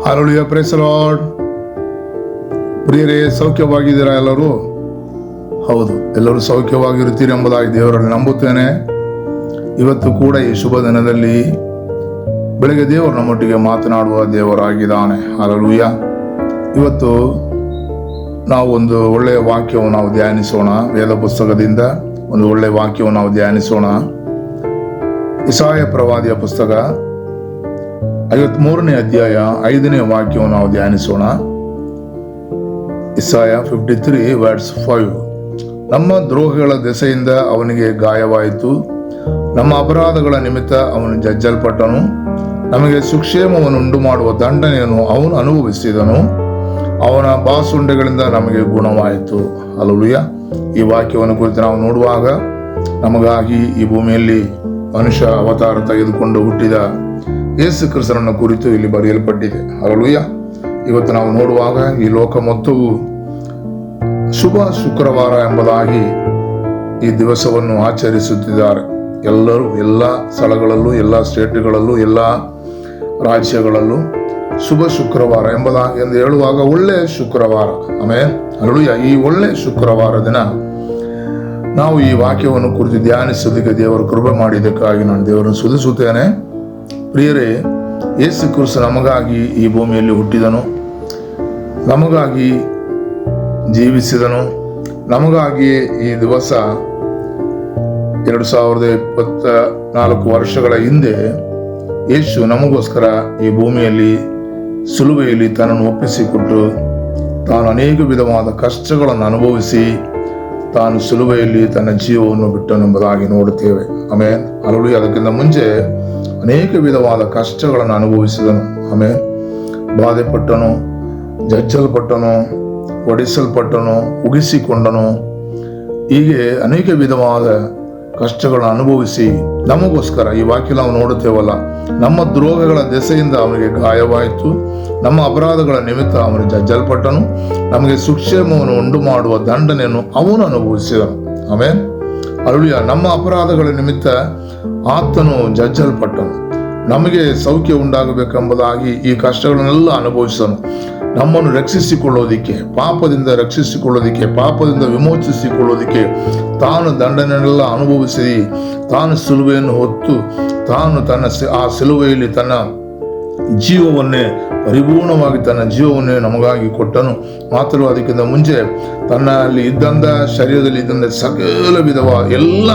Hallelujah, price the lord. ಪ್ರಿಯರೇ, ಸೌಖ್ಯವಾಗಿದ್ದೀರಾ ಎಲ್ಲರೂ? ಹೌದು, ಎಲ್ಲರೂ ಸೌಖ್ಯವಾಗಿರುತ್ತೀರಿ ಎಂಬುದಾಗಿ ದೇವರಲ್ಲಿ ನಂಬುತ್ತೇನೆ. ಇವತ್ತು ಕೂಡ ಈ ಶುಭ ದಿನದಲ್ಲಿ ಬೆಳಗ್ಗೆ ದೇವರು ನಮ್ಮೊಟ್ಟಿಗೆ ಮಾತನಾಡುವ ದೇವರಾಗಿದ್ದಾನೆ. ಹಲ್ಲೆಲೂಯಾ. ಇವತ್ತು ನಾವು ಒಂದು ಒಳ್ಳೆಯ ವಾಕ್ಯವನ್ನು ನಾವು ಧ್ಯಾನಿಸೋಣ. ವೇದ ಪುಸ್ತಕದಿಂದ ಒಂದು ಒಳ್ಳೆಯ ವಾಕ್ಯವನ್ನು ನಾವು ಧ್ಯಾನಿಸೋಣ. ಯೆಶಾಯ ಪ್ರವಾದಿಯ ಪುಸ್ತಕ 53ನೇ ಅಧ್ಯಾಯ 5ನೇ ವಾಕ್ಯವನ್ನು ನಾವು ಧ್ಯಾನಿಸೋಣ. ಯೆಶಾಯ 53:5. ನಮ್ಮ ದ್ರೋಹಗಳ ದೆಸೆಯಿಂದ ಅವನಿಗೆ ಗಾಯವಾಯಿತು, ನಮ್ಮ ಅಪರಾಧಗಳ ನಿಮಿತ್ತ ಅವನು ಜಜ್ಜಲ್ಪಟ್ಟನು, ನಮಗೆ ಸುಕ್ಷೇಮವನ್ನು ಉಂಟು ಮಾಡುವ ದಂಡನೆಯನ್ನು ಅವನು ಅನುಭವಿಸಿದನು, ಅವನ ಬಾಸುಂಡೆಗಳಿಂದ ನಮಗೆ ಗುಣವಾಯಿತು. ಹಲ್ಲೆಲೂಯಾ. ಈ ವಾಕ್ಯವನ್ನು ಕುರಿತು ನಾವು ನೋಡುವಾಗ ನಮಗಾಗಿ ಈ ಭೂಮಿಯಲ್ಲಿ ಮನುಷ್ಯ ಅವತಾರ ತೆಗೆದುಕೊಂಡು ಹುಟ್ಟಿದ ಯೇಸು ಕ್ರಿಸ್ತನನ್ನು ಕುರಿತು ಇಲ್ಲಿ ಬರೆಯಲ್ಪಟ್ಟಿದೆ. ಹಲ್ಲೆಲೂಯಾ. ಇವತ್ತು ನಾವು ನೋಡುವಾಗ ಈ ಲೋಕ ಮೊತ್ತವು ಶುಭ ಶುಕ್ರವಾರ ಎಂಬುದಾಗಿ ಈ ದಿವಸವನ್ನು ಆಚರಿಸುತ್ತಿದ್ದಾರೆ. ಎಲ್ಲರೂ ಎಲ್ಲ ಸ್ಥಳಗಳಲ್ಲೂ, ಎಲ್ಲ ಸ್ಟೇಟ್ಗಳಲ್ಲೂ, ಎಲ್ಲ ರಾಜ್ಯಗಳಲ್ಲೂ ಶುಭ ಶುಕ್ರವಾರ ಎಂಬುದಾಗಿ ಎಂದು ಹೇಳುವಾಗ ಒಳ್ಳೆಯ ಶುಕ್ರವಾರ. ಆಮೇಲೆ ಹಲ್ಲೆಲೂಯಾ. ಈ ಒಳ್ಳೆಯ ಶುಕ್ರವಾರ ದಿನ ನಾವು ಈ ವಾಕ್ಯವನ್ನು ಕುರಿತು ಧ್ಯಾನಿಸೋದಕ್ಕೆ ದೇವರು ಕೃಪೆ ಮಾಡಿದ್ದಕ್ಕಾಗಿ ನಾನು ದೇವರನ್ನು ಸ್ತುತಿಸುತ್ತೇನೆ. ಪ್ರಿಯರೇ, ಯೇಸು ಕ್ರಿಸ್ತ ನಮಗಾಗಿ ಈ ಭೂಮಿಯಲ್ಲಿ ಹುಟ್ಟಿದನು, ನಮಗಾಗಿ ಜೀವಿಸಿದನು. ನಮಗಾಗಿಯೇ ಈ ದಿವಸ 2024 ವರ್ಷಗಳ ಹಿಂದೆ ಯೇಸು ನಮಗೋಸ್ಕರ ಈ ಭೂಮಿಯಲ್ಲಿ ಶಿಲುಬೆಯಲ್ಲಿ ತನ್ನನ್ನು ಒಪ್ಪಿಸಿಕೊಟ್ಟು ತಾನು ಅನೇಕ ವಿಧವಾದ ಕಷ್ಟಗಳನ್ನು ಅನುಭವಿಸಿ ತಾನು ಶಿಲುಬೆಯಲ್ಲಿ ತನ್ನ ಜೀವವನ್ನು ಬಿಟ್ಟನೆಂಬುದಾಗಿ ನೋಡುತ್ತೇವೆ. ಆಮೇಲೆ ಹಲ್ಲೆಲೂಯಾ. ಅದಕ್ಕಿಂತ ಮುಂಚೆ ಅನೇಕ ವಿಧವಾದ ಕಷ್ಟಗಳನ್ನು ಅನುಭವಿಸಿದನು. ಆಮೇಲೆ ಬಾಧೆಪಟ್ಟನು, ಜಜ್ಜಲ್ಪಟ್ಟನು, ಹೊಡೆಸಲ್ಪಟ್ಟನು, ಉಗಿಸಿಕೊಂಡನು. ಹೀಗೆ ಅನೇಕ ವಿಧವಾದ ಕಷ್ಟಗಳನ್ನು ಅನುಭವಿಸಿ ನಮಗೋಸ್ಕರ ಈ ವಾಕ್ಯ ನಾವು ನೋಡುತ್ತೇವಲ್ಲ, ನಮ್ಮ ದ್ರೋಹಗಳ ದೆಸೆಯಿಂದ ಅವನಿಗೆ ಗಾಯವಾಯಿತು, ನಮ್ಮ ಅಪರಾಧಗಳ ನಿಮಿತ್ತ ಅವನು ಜಜ್ಜಲ್ಪಟ್ಟನು, ನಮಗೆ ಸುಕ್ಷೇಮವನ್ನು ಉಂಟು ಮಾಡುವ ದಂಡನೆಯನ್ನು ಅವನು ಅನುಭವಿಸಿದನು. ಆಮೇಲೆ ಹಲ್ಲೆಲೂಯಾ. ನಮ್ಮ ಅಪರಾಧಗಳ ನಿಮಿತ್ತ ಆತನು ಜಜ್ಜಲ್ಪಟ್ಟನು, ನಮಗೆ ಸೌಖ್ಯ ಉಂಟಾಗಬೇಕೆಂಬುದಾಗಿ ಈ ಕಷ್ಟಗಳನ್ನೆಲ್ಲ ಅನುಭವಿಸನು. ನಮ್ಮನ್ನು ರಕ್ಷಿಸಿಕೊಳ್ಳೋದಿಕ್ಕೆ, ಪಾಪದಿಂದ ರಕ್ಷಿಸಿಕೊಳ್ಳೋದಿಕ್ಕೆ, ಪಾಪದಿಂದ ವಿಮೋಚಿಸಿಕೊಳ್ಳೋದಿಕ್ಕೆ ತಾನು ದಂಡನೆಯನ್ನೆಲ್ಲ ಅನುಭವಿಸಿ ತಾನು ಶಿಲುಬೆಯನ್ನು ಹೊತ್ತು ತಾನು ಆ ಶಿಲುಬೆಯಲ್ಲಿ ತನ್ನ ಜೀವವನ್ನೇ ಪರಿಪೂರ್ಣವಾಗಿ ತನ್ನ ಜೀವವನ್ನೇ ನಮಗಾಗಿ ಕೊಟ್ಟನು. ಮಾತ್ರ ಅದಕ್ಕಿಂತ ಮುಂಚೆ ತನ್ನಲ್ಲಿ ಇದ್ದಂಥ ಶರೀರದಲ್ಲಿ ಇದ್ದಂಥ ಸಕಲ ವಿಧವಾದ ಎಲ್ಲ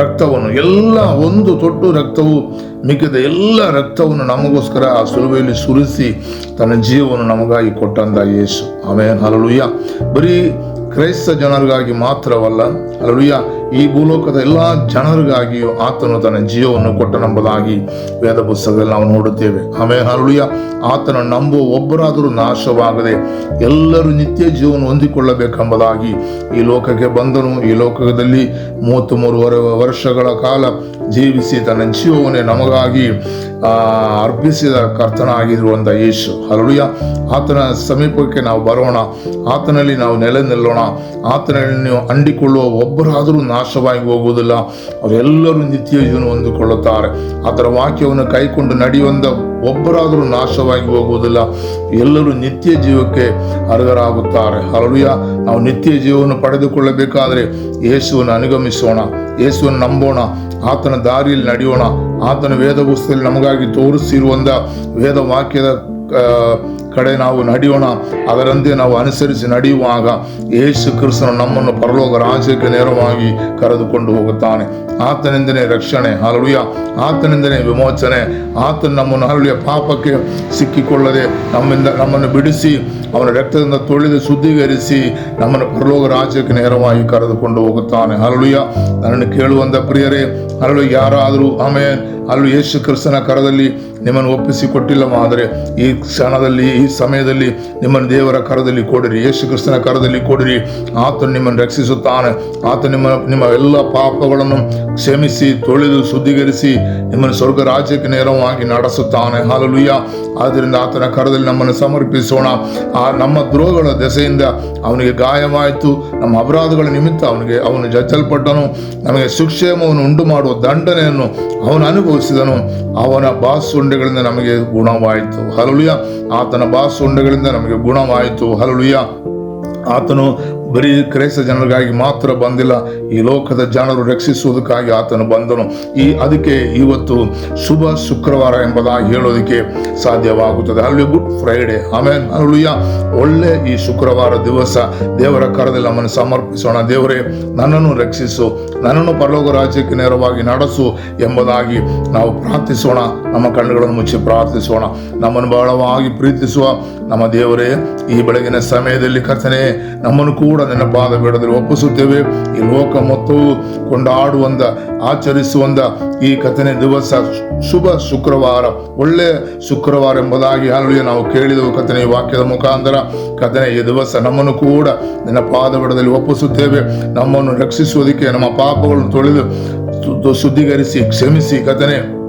ರಕ್ತವನ್ನು, ಎಲ್ಲ ಒಂದು ತೊಟ್ಟು ರಕ್ತವು ಮಿಕ್ಕಿದ ಎಲ್ಲ ರಕ್ತವನ್ನು ನಮಗೋಸ್ಕರ ಆ ಶಿಲುಬೆಯಲ್ಲಿ ಸುರಿಸಿ ತನ್ನ ಜೀವವನ್ನು ನಮಗಾಗಿ ಕೊಟ್ಟಂತ ಯೇಸು. ಆಮೇಲೆ ಹಲ್ಲೆಲೂಯಾ. ಬರೀ ಕ್ರೈಸ್ತ ಜನರಿಗಾಗಿ ಮಾತ್ರವಲ್ಲ, ಹಲ್ಲೆಲೂಯಾ, ಈ ಭೂಲೋಕದ ಎಲ್ಲ ಜನರಿಗಾಗಿಯೂ ಆತನು ತನ್ನ ಜೀವವನ್ನು ಕೊಟ್ಟನೆಂಬುದಾಗಿ ವೇದ ಪುಸ್ತಕದಲ್ಲಿ ನಾವು ನೋಡುತ್ತೇವೆ. ಆಮೇಲೆ ಹಲ್ಲೆಲೂಯಾ. ಆತನ ನಂಬುವ ಒಬ್ಬರಾದರೂ ನಾಶವಾಗದೆ ಎಲ್ಲರೂ ನಿತ್ಯ ಜೀವನ ಹೊಂದಿಕೊಳ್ಳಬೇಕೆಂಬುದಾಗಿ ಈ ಲೋಕಕ್ಕೆ ಬಂದನು. ಈ ಲೋಕದಲ್ಲಿ 33 ವರ್ಷಗಳ ಕಾಲ ಜೀವಿಸಿ ತನ್ನ ಜೀವವನ್ನೇ ನಮಗಾಗಿ ಅರ್ಪಿಸಿದ ಕರ್ತನಾಗಿರುವಂಥ ಯೇಸು. ಹಲ್ಲೆಲೂಯಾ. ಆತನ ಸಮೀಪಕ್ಕೆ ನಾವು ಬರೋಣ, ಆತನಲ್ಲಿ ನಾವು ನೆಲೆ ನಿಲ್ಲೋಣ. ಆತನಲ್ಲಿ ನೀವು ಅಂಡಿಕೊಳ್ಳುವ ಒಬ್ಬರಾದರೂ ನಾಶವಾಗಿ ಹೋಗುವುದಿಲ್ಲ, ಅವರೆಲ್ಲರೂ ನಿತ್ಯ ಜೀವನ ಹೊಂದಿಕೊಳ್ಳುತ್ತಾರೆ. ಆತನ ವಾಕ್ಯವನ್ನು ಕೈಕೊಂಡು ನಡೆಯುವಂಥ ಒಬ್ಬರಾದರೂ ನಾಶವಾಗಿ ಹೋಗುವುದಿಲ್ಲ, ಎಲ್ಲರೂ ನಿತ್ಯ ಜೀವಕ್ಕೆ ಅರ್ಹರಾಗುತ್ತಾರೆ. ಹಲ್ಲೆಲೂಯಾ. ನಾವು ನಿತ್ಯ ಜೀವವನ್ನು ಪಡೆದುಕೊಳ್ಳಬೇಕಾದರೆ ಯೇಸುವನ್ನು ಅನುಗಮಿಸೋಣ, ಯೇಸುವನ್ನು ನಂಬೋಣ, ಆತನ ದಾರಿಯಲ್ಲಿ ನಡೆಯೋಣ. ಆತನ ವೇದ ಪುಸ್ತಕದಲ್ಲಿ ನಮಗಾಗಿ ತೋರಿಸಿರುವಂಥ ವೇದ ವಾಕ್ಯದ ಕಡೆ ನಾವು ನಡೆಯೋಣ. ಅದರಂತೆ ನಾವು ಅನುಸರಿಸಿ ನಡೆಯುವಾಗ ಯೇಸು ಕ್ರಿಸ್ತನು ನಮ್ಮನ್ನು ಪರಲೋಕ ರಾಜ್ಯಕ್ಕೆ ನೇರವಾಗಿ ಕರೆದುಕೊಂಡು ಹೋಗುತ್ತಾನೆ. ಆತನಿಂದನೇ ರಕ್ಷಣೆ. ಹಲ್ಲೆಲೂಯಾ. ಆತನಿಂದನೇ ವಿಮೋಚನೆ. ಆತನು ನಮ್ಮನ್ನು ಹಲ್ಲೆಲೂಯಾ ಪಾಪಕ್ಕೆ ಸಿಕ್ಕಿಕೊಳ್ಳದೆ ನಮ್ಮನ್ನು ಬಿಡಿಸಿ ಅವನ ರಕ್ತದಿಂದ ತೊಳೆದು ಶುದ್ಧೀಕರಿಸಿ ನಮ್ಮನ್ನು ಪರಲೋಕ ರಾಜ್ಯಕ್ಕೆ ನೇರವಾಗಿ ಕರೆದುಕೊಂಡು ಹೋಗುತ್ತಾನೆ. ಹಲ್ಲೆಲೂಯಾ. ನನ್ನನ್ನು ಕೇಳುವಂಥ ಪ್ರಿಯರೇ, ಹಲ್ಲೆಲೂಯಾ, ಯಾರಾದರೂ ಆಮೇಲೆ ಅಲ್ಲೂ ಯೇಸು ಕ್ರಿಸ್ತನ ಕರದಲ್ಲಿ ನಿಮ್ಮನ್ನು ಒಪ್ಪಿಸಿಕೊಟ್ಟಿಲ್ಲವಾದರೆ ಈ ಕ್ಷಣದಲ್ಲಿ, ಈ ಸಮಯದಲ್ಲಿ ನಿಮ್ಮನ್ನು ದೇವರ ಕರದಲ್ಲಿ ಕೊಡಿರಿ, ಯೇಸು ಕ್ರಿಸ್ತನ ಕರದಲ್ಲಿ ಕೊಡಿರಿ. ಆತನು ನಿಮ್ಮನ್ನು ರಕ್ಷಿಸುತ್ತಾನೆ. ಆತ ನಿಮ್ಮ ಎಲ್ಲ ಪಾಪಗಳನ್ನು ಕ್ಷಮಿಸಿ ತೊಳೆದು ಶುದ್ಧೀಕರಿಸಿ ನಿಮ್ಮನ್ನು ಸ್ವರ್ಗ ರಾಜ್ಯಕ್ಕೆ ನೇರವಾಗಿ ನಡೆಸುತ್ತಾನೆ. ಹಲ್ಲೆಲೂಯಾ. ಆದ್ದರಿಂದ ಆತನ ಕರದಲ್ಲಿ ನಮ್ಮನ್ನು ಸಮರ್ಪಿಸೋಣ. ನಮ್ಮ ದ್ರೋಹಗಳ ದೆಸೆಯಿಂದ ಅವನಿಗೆ ಗಾಯವಾಯಿತು, ನಮ್ಮ ಅಪರಾಧಗಳ ನಿಮಿತ್ತ ಅವನು ಜಜ್ಜಲ್ಪಟ್ಟನು, ನಮಗೆ ಸುಕ್ಷೇಮವನ್ನು ಉಂಟು ಮಾಡುವ ದಂಡನೆಯನ್ನು ಅವನು ಅನುಭವಿಸಿದನು, ಅವನ ಬಾಸುಂಡೆಗಳಿಂದ ನಮಗೆ ಗುಣವಾಯಿತು. ಹಲ್ಲೆಲೂಯಾ. ಆತನ ಬಾಸುಂಡೆಗಳಿಂದ ನಮಗೆ ಗುಣವಾಯಿತು. ಹಲ್ಲೆಲೂಯಾ. ಆತನು ಬರೀ ಕ್ರೈಸ್ತ ಜನರಿಗಾಗಿ ಮಾತ್ರ ಬಂದಿಲ್ಲ, ಈ ಲೋಕದ ಜನರು ರಕ್ಷಿಸುವುದಕ್ಕಾಗಿ ಆತನು ಬಂದನು. ಅದಕ್ಕೆ ಇವತ್ತು ಶುಭ ಶುಕ್ರವಾರ ಎಂಬುದಾಗಿ ಹೇಳೋದಕ್ಕೆ ಸಾಧ್ಯವಾಗುತ್ತದೆ. ಅಲ್ಲಿ ಗುಡ್ ಫ್ರೈಡೆ. ಆಮೇಲೆ ಹಲ್ಲೆಲೂಯಾ. ಒಳ್ಳೆ ಈ ಶುಕ್ರವಾರ ದಿವಸ ದೇವರ ಕರದಲ್ಲಿ ನಮ್ಮನ್ನು ಸಮರ್ಪಿಸೋಣ. ದೇವರೇ, ನನ್ನನ್ನು ರಕ್ಷಿಸು, ನನ್ನನ್ನು ಪರಲೋಕ ರಾಜ್ಯಕ್ಕೆ ನೇರವಾಗಿ ನಡೆಸು ಎಂಬುದಾಗಿ ನಾವು ಪ್ರಾರ್ಥಿಸೋಣ. ನಮ್ಮ ಕಣ್ಣುಗಳನ್ನು ಮುಚ್ಚಿ ಪ್ರಾರ್ಥಿಸೋಣ. ನಮ್ಮನ್ನು ಬಹಳವಾಗಿ ಪ್ರೀತಿಸುವ ನಮ್ಮ ದೇವರೇ, ಈ ಬೆಳಗಿನ ಸಮಯದಲ್ಲಿ ಕರ್ತನೇ, ನಮ್ಮನ್ನು ಕೂಡ ನಿನ್ನ ಪಾದ ಬೇಡದಲ್ಲಿ ಒಪ್ಪಿಸುತ್ತೇವೆ. ಈ ಲೋಕ ಮೊತ್ತವು ಕೊಂಡಾಡುವಂತ, ಆಚರಿಸುವಂತ ಈ ಕಥನೆ ದಿವಸ ಶುಭ ಶುಕ್ರವಾರ, ಒಳ್ಳೆ ಶುಕ್ರವಾರ ಎಂಬುದಾಗಿ ಹಲ್ಲೆಲೂಯಾ ನಾವು ಕೇಳಿದೆವು ಕಥನೆ, ಈ ವಾಕ್ಯದ ಮುಖಾಂತರ. ಕಥನೆ ಈ ದಿವಸ ನಮ್ಮನ್ನು ಕೂಡ ನಿನ್ನ ಪಾದ ಬೇಡದಲ್ಲಿ ಒಪ್ಪಿಸುತ್ತೇವೆ. ನಮ್ಮನ್ನು ರಕ್ಷಿಸುವುದಕ್ಕೆ, ನಮ್ಮ ಪಾಪಗಳನ್ನು ತೊಳೆದು ಶುದ್ಧೀಕರಿಸಿ ಕ್ಷಮಿಸಿ ಕಥನೆ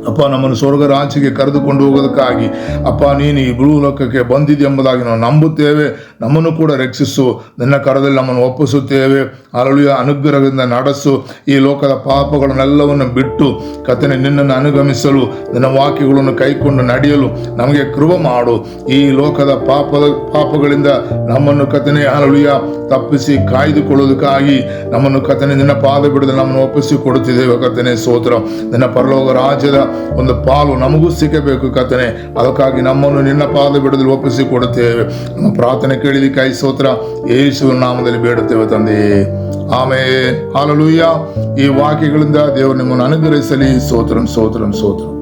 ಅಪ್ಪ, ನಮ್ಮನ್ನು ಸ್ವರ್ಗ ರಾಜ್ಯಕ್ಕೆ ಕರೆದುಕೊಂಡು ಹೋಗೋದಕ್ಕಾಗಿ ಅಪ್ಪ ನೀನು ಈ ಭೂಲೋಕಕ್ಕೆ ಬಂದಿದೆ ಎಂಬುದಾಗಿ ನಾವು ನಂಬುತ್ತೇವೆ. ನಮ್ಮನ್ನು ಕೂಡ ರಕ್ಷಿಸು, ನಿನ್ನ ಕರದಲ್ಲಿ ನಮ್ಮನ್ನು ಒಪ್ಪಿಸುತ್ತೇವೆ. ಹಲ್ಲೆಲೂಯಾ. ಅನುಗ್ರಹದಿಂದ ನಡೆಸು. ಈ ಲೋಕದ ಪಾಪಗಳನ್ನೆಲ್ಲವನ್ನು ಬಿಟ್ಟು ಕರ್ತನೇ ನಿನ್ನನ್ನು ಅನುಗಮಿಸಲು, ನಿನ್ನ ವಾಕ್ಯಗಳನ್ನು ಕೈಕೊಂಡು ನಡೆಯಲು ನಮಗೆ ಕೃಪೆ ಮಾಡು. ಈ ಲೋಕದ ಪಾಪಗಳಿಂದ ನಮ್ಮನ್ನು ಕರ್ತನೇ ಹಲ್ಲೆಲೂಯಾ ತಪ್ಪಿಸಿ ಕಾಯ್ದುಕೊಳ್ಳುವುದಕ್ಕಾಗಿ ನಮ್ಮನ್ನು ಕರ್ತನೇ ನಿನ್ನ ಪಾದ ಬಿಡದೆ ನಮ್ಮನ್ನು ಒಪ್ಪಿಸಿ ಕೊಡುತ್ತಿದ್ದೇವೆ ಕರ್ತನೇ. ಸ್ತೋತ್ರ. ನಿನ್ನ ಪರಲೋಕ ರಾಜ್ಯದ ಒಂದು ಪಾಲು ನಮಗೂ ಸಿಕ್ಕಬೇಕು ಕರ್ತನೇ. ಅದಕ್ಕಾಗಿ ನಮ್ಮನ್ನು ನಿನ್ನ ಪಾದ ಬಿಡದಲ್ಲಿ ಒಪ್ಪಿಸಿ ಕೊಡುತ್ತೇವೆ. ನಮ್ಮ ಪ್ರಾರ್ಥನೆ ಕೇಳಿದಕ್ಕಾಗಿ ಸ್ತೋತ್ರ. ಯೇಸುವಿನ ನಾಮದಲ್ಲಿ ಬೇಡುತ್ತೇವೆ ತಂದೆಯೇ. ಆಮೆನ್. ಹಲ್ಲೆಲೂಯಾ. ಈ ವಾಕ್ಯಗಳಿಂದ ದೇವರು ನಿಮ್ಮನ್ನು ಅನುಗ್ರಹಿಸಲಿ. ಸ್ತೋತ್ರಂ ಸ್ತೋತ್ರಂ ಸ್ತೋತ್ರ.